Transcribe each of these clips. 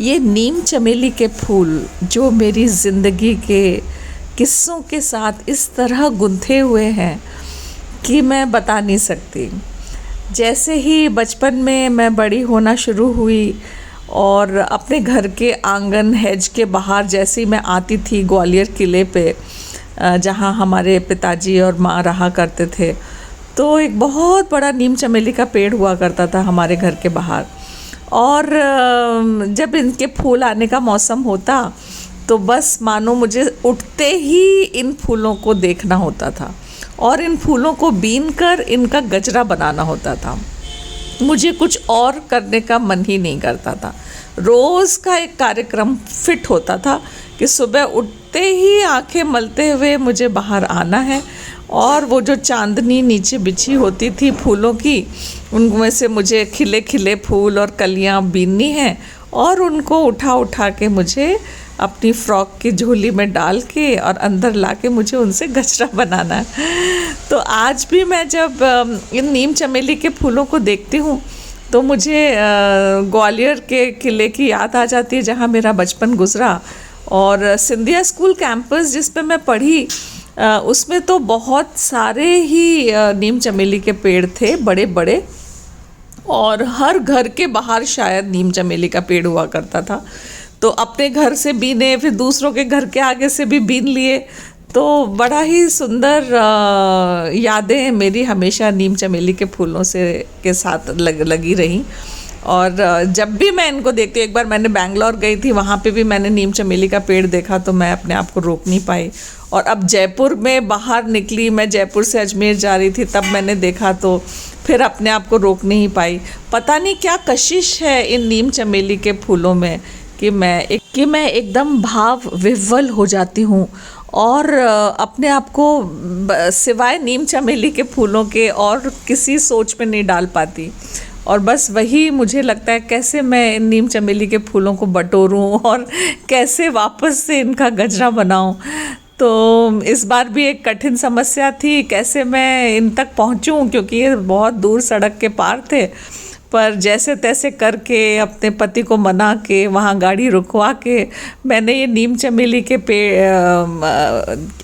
ये नीम चमेली के फूल जो मेरी ज़िंदगी के किस्सों के साथ इस तरह गुंथे हुए हैं कि मैं बता नहीं सकती। जैसे ही बचपन में मैं बड़ी होना शुरू हुई और अपने घर के आंगन हेज के बाहर जैसे ही मैं आती थी ग्वालियर किले पे, जहाँ हमारे पिताजी और माँ रहा करते थे, तो एक बहुत बड़ा नीम चमेली का पेड़ हुआ करता था हमारे घर के बाहर। और जब इनके फूल आने का मौसम होता तो बस मानो मुझे उठते ही इन फूलों को देखना होता था और इन फूलों को बीन कर इनका गजरा बनाना होता था। मुझे कुछ और करने का मन ही नहीं करता था। रोज़ का एक कार्यक्रम फिट होता था कि सुबह उठते ही आंखें मलते हुए मुझे बाहर आना है और वो जो चांदनी नीचे बिछी होती थी फूलों की, उनमें से मुझे खिले खिले फूल और कलियां बीननी हैं और उनको उठा उठा के मुझे अपनी फ्रॉक की झोली में डाल के और अंदर ला के मुझे उनसे गजरा बनाना है। तो आज भी मैं जब इन नीम चमेली के फूलों को देखती हूँ तो मुझे ग्वालियर के किले की याद आ जाती है जहाँ मेरा बचपन गुजरा। और सिंधिया स्कूल कैंपस जिस पे मैं पढ़ी उसमें तो बहुत सारे ही नीम चमेली के पेड़ थे बड़े बड़े, और हर घर के बाहर शायद नीम चमेली का पेड़ हुआ करता था। तो अपने घर से बीने, फिर दूसरों के घर के आगे से भी बीन लिए। तो बड़ा ही सुंदर यादें मेरी हमेशा नीम चमेली के फूलों से के साथ लगी रही। और जब भी मैं इनको देखती हूँ, एक बार मैंने बैंगलोर गई थी, वहाँ पे भी मैंने नीम चमेली का पेड़ देखा तो मैं अपने आप को रोक नहीं पाई। और अब जयपुर में बाहर निकली, मैं जयपुर से अजमेर जा रही थी, तब मैंने देखा तो फिर अपने आप को रोक नहीं पाई। पता नहीं क्या कशिश है इन नीम चमेली के फूलों में कि मैं एकदम भाव विह्वल हो जाती हूँ और अपने आप को सिवाय नीम चमेली के फूलों के और किसी सोच में नहीं डाल पाती। और बस वही मुझे लगता है कैसे मैं इन नीम चमेली के फूलों को बटोरूं और कैसे वापस से इनका गजरा बनाऊं। तो इस बार भी एक कठिन समस्या थी कैसे मैं इन तक पहुंचूं, क्योंकि ये बहुत दूर सड़क के पार थे। पर जैसे तैसे करके अपने पति को मना के वहाँ गाड़ी रुकवा के मैंने ये नीम चमेली के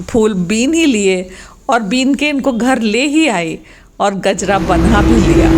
फूल बीन ही लिए और बीन के इनको घर ले ही आई और गजरा बना भी लिया।